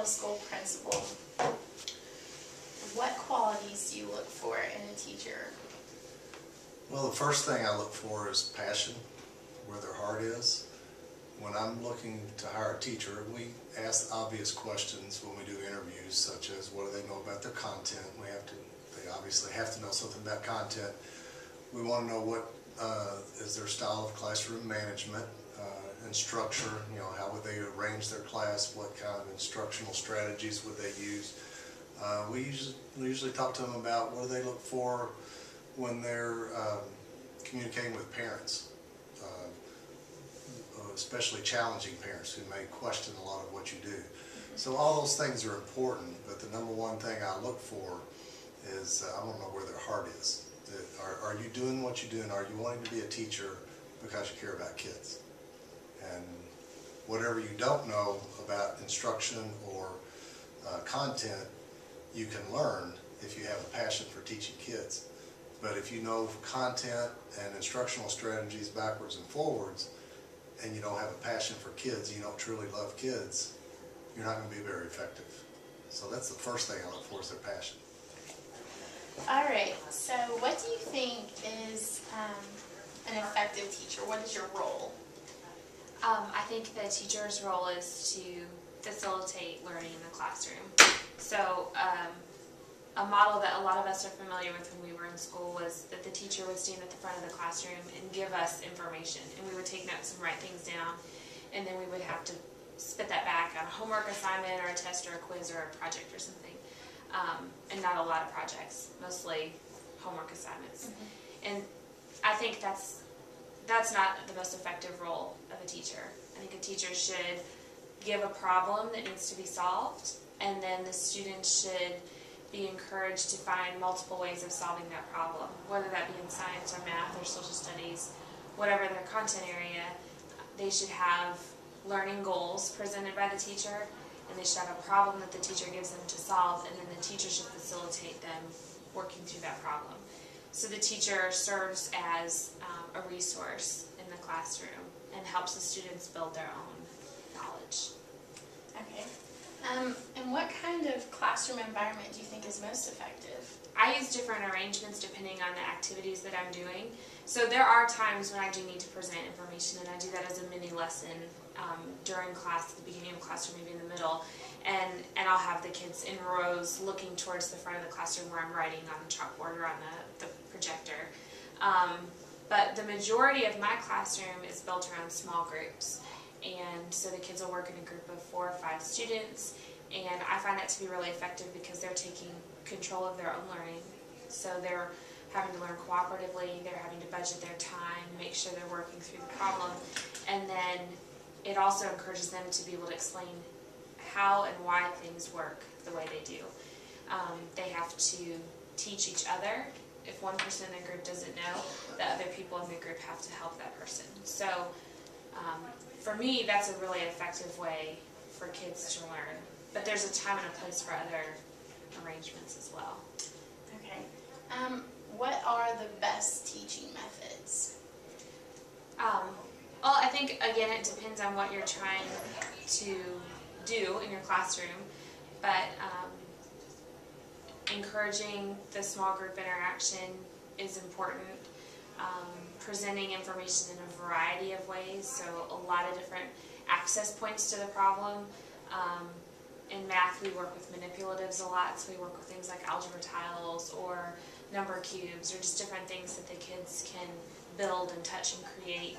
middle school principal, what qualities do you look for in a teacher? Well, the first thing I look for is passion, where their heart is. When I'm looking to hire a teacher, we ask obvious questions when we do interviews, such as what do they know about their content. They obviously have to know something about content. We want to know what is their style of classroom management and structure. You know, how would they arrange their class? What kind of instructional strategies would they use? We usually talk to them about what do they look for when they're communicating with parents, especially challenging parents who may question a lot of what you do. So all those things are important, but the number one thing I look for is I want to know where their heart is. Are you doing what you do, and are you wanting to be a teacher because you care about kids? And whatever you don't know about instruction or content, you can learn if you have a passion for teaching kids. But if you know content and instructional strategies backwards and forwards, and you don't have a passion for kids, you don't truly love kids, you're not going to be very effective. So that's the first thing I look for, is their passion. All right, so what do you think is an effective teacher? What is your role? I think the teacher's role is to facilitate learning in the classroom. So a model that a lot of us are familiar with when we were in school was that the teacher would stand at the front of the classroom and give us information, and we would take notes and write things down, and then we would have to spit that back on a homework assignment or a test or a quiz or a project or something. And not a lot of projects, mostly homework assignments. And I think that's not the most effective role of a teacher. I think a teacher should give a problem that needs to be solved, and then the students should be encouraged to find multiple ways of solving that problem, whether that be in science or math or social studies, whatever their content area. They should have learning goals presented by the teacher, and they should have a problem that the teacher gives them to solve, and then the teacher should facilitate them working through that problem. So the teacher serves as a resource in the classroom and helps the students build their own knowledge. Okay. And what kind of classroom environment do you think is most effective? I use different arrangements depending on the activities that I'm doing. So there are times when I do need to present information, and I do that as a mini lesson during class, at the beginning of class or maybe in the middle, and I'll have the kids in rows looking towards the front of the classroom where I'm writing on the chalkboard or on the projector. But the majority of my classroom is built around small groups, and so the kids will work in a group of 4 or 5 students, and I find that to be really effective because they're taking control of their own learning. So they're having to learn cooperatively, they're having to budget their time, make sure they're working through the problem, and then it also encourages them to be able to explain how and why things work the way they do. They have to teach each other. If one person in the group doesn't know, the other people in the group have to help that person. So for me, that's a really effective way for kids to learn. But there's a time and a place for other arrangements as well. Okay. What are the best teaching methods? Well, I think, again, it depends on what you're trying to do in your classroom, but encouraging the small group interaction is important. Presenting information in a variety of ways, so a lot of different access points to the problem. In math, we work with manipulatives a lot, so we work with things like algebra tiles or number cubes or just different things that the kids can build and touch and create.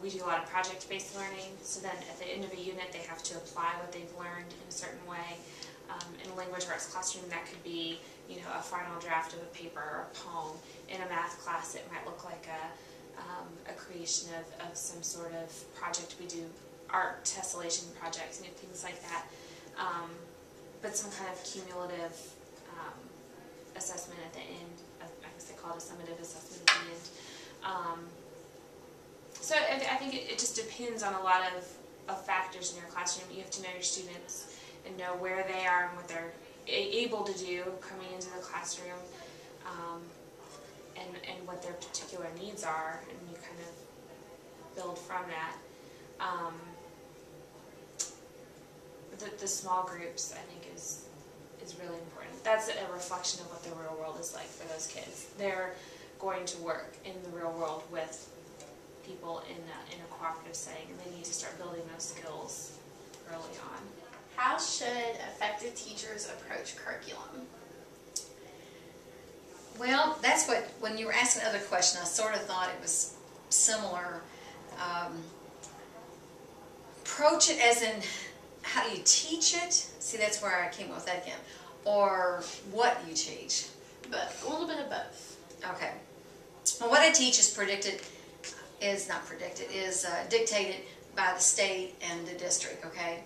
We do a lot of project-based learning, so then at the end of a unit they have to apply what they've learned in a certain way. In a language arts classroom, that could be, you know, a final draft of a paper or a poem. In a math class, it might look like a creation of some sort of project. We do art tessellation projects and things like that. But some kind of cumulative assessment at the end. I guess they call it a summative assessment at the end. So I think it just depends on a lot of factors in your classroom. You have to know your students and know where they are and what they're able to do coming into the classroom, and what their particular needs are, and you kind of build from that. the small groups, I think, is really important. That's a reflection of what the real world is like for those kids. They're going to work in the real world with people in a cooperative setting, and they need to start building those skills early on. How should effective teachers approach curriculum? Well, that's what, when you were asking the other question, I sort of thought it was similar. Approach it as in, how do you teach it? See, that's where I came up with that again. Or what you teach. Both. A little bit of both. Okay. Well, what I teach is dictated by the state and the district, okay?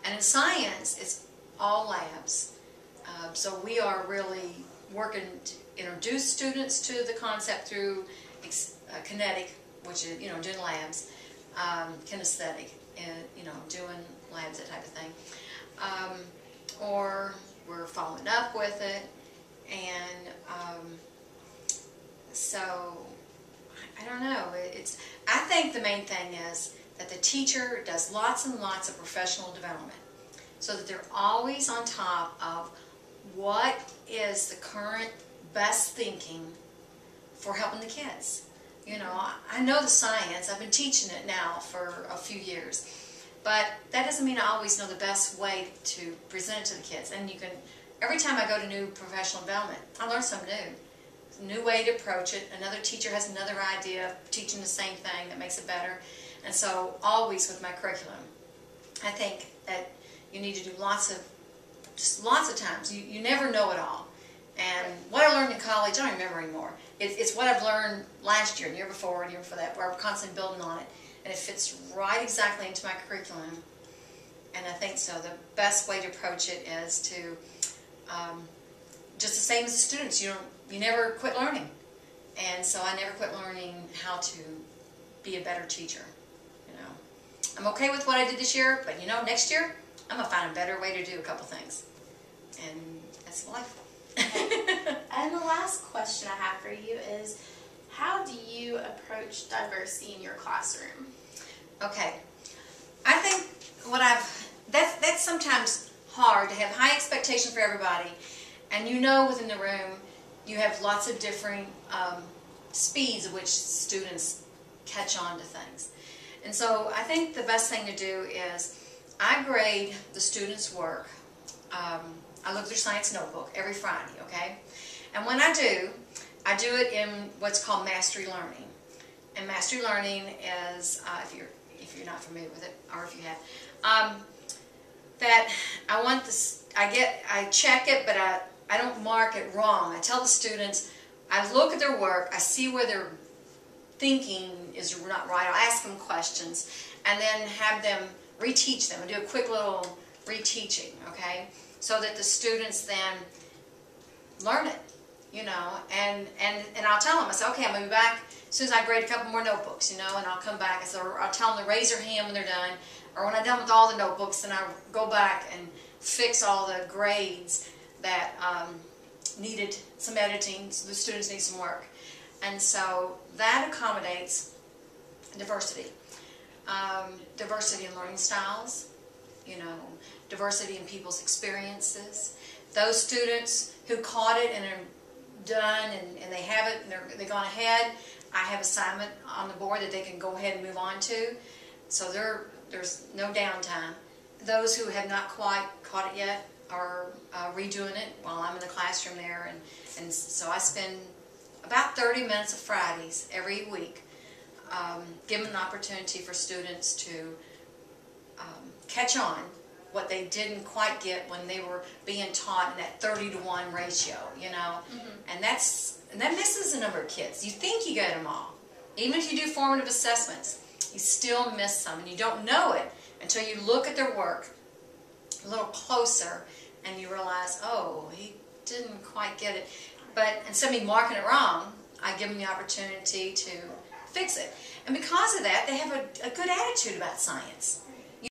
And in science, it's all labs. So we are really working to introduce students to the concept through kinetic, which is, doing labs, kinesthetic, doing labs, that type of thing. Or we're following up with it, and so I don't know. I think the main thing is that the teacher does lots and lots of professional development, so that they're always on top of what is the current best thinking for helping the kids. I know the science. I've been teaching it now for a few years. But that doesn't mean I always know the best way to present it to the kids. And every time I go to new professional development, I learn something new. It's a new way to approach it. Another teacher has another idea of teaching the same thing that makes it better. And so always with my curriculum, I think that you need to do lots of times. You never know it all. And what I learned in college, I don't remember anymore. It's what I've learned last year, and the year before, and the year before that, where I'm constantly building on it. And it fits right exactly into my curriculum. And I think so. The best way to approach it is to, just the same as the students, you never quit learning. And so I never quit learning how to be a better teacher. I'm okay with what I did this year, but next year, I'm going to find a better way to do a couple things. And that's life. And the last question I have for you is, how do you approach diversity in your classroom? Okay. I think that's sometimes hard to have high expectations for everybody, and within the room you have lots of different speeds at which students catch on to things. And so I think the best thing to do is I grade the students' work. I look at their science notebook every Friday, okay? And when I do it in what's called mastery learning. And mastery learning is, if you're not familiar with it, or if you have, that I want this. I check it, but I don't mark it wrong. I tell the students, I look at their work, I see where their thinking is not right. I'll ask them questions, and then have them reteach them, and do a quick little reteaching, okay? So that the students then learn it. And I'll tell them, I say, okay, I'm going to be back as soon as I grade a couple more notebooks, and I'll come back. I'll tell them to raise their hand when they're done, or when I'm done with all the notebooks, then I'll go back and fix all the grades that needed some editing, so the students need some work. And so that accommodates diversity. Diversity in learning styles, diversity in people's experiences. Those students who caught it and are done and they have it and they've gone ahead, I have assignment on the board that they can go ahead and move on to. So there's no downtime. Those who have not quite caught it yet are redoing it while I'm in the classroom there. And so I spend about 30 minutes of Fridays every week giving an opportunity for students to catch on what they didn't quite get when they were being taught in that 30-to-1 ratio, and that misses a number of kids. You think you get them all. Even if you do formative assessments, you still miss some, and you don't know it until you look at their work a little closer and you realize, oh, he didn't quite get it. But instead of me marking it wrong, I give them the opportunity to fix it. And because of that, they have a good attitude about science.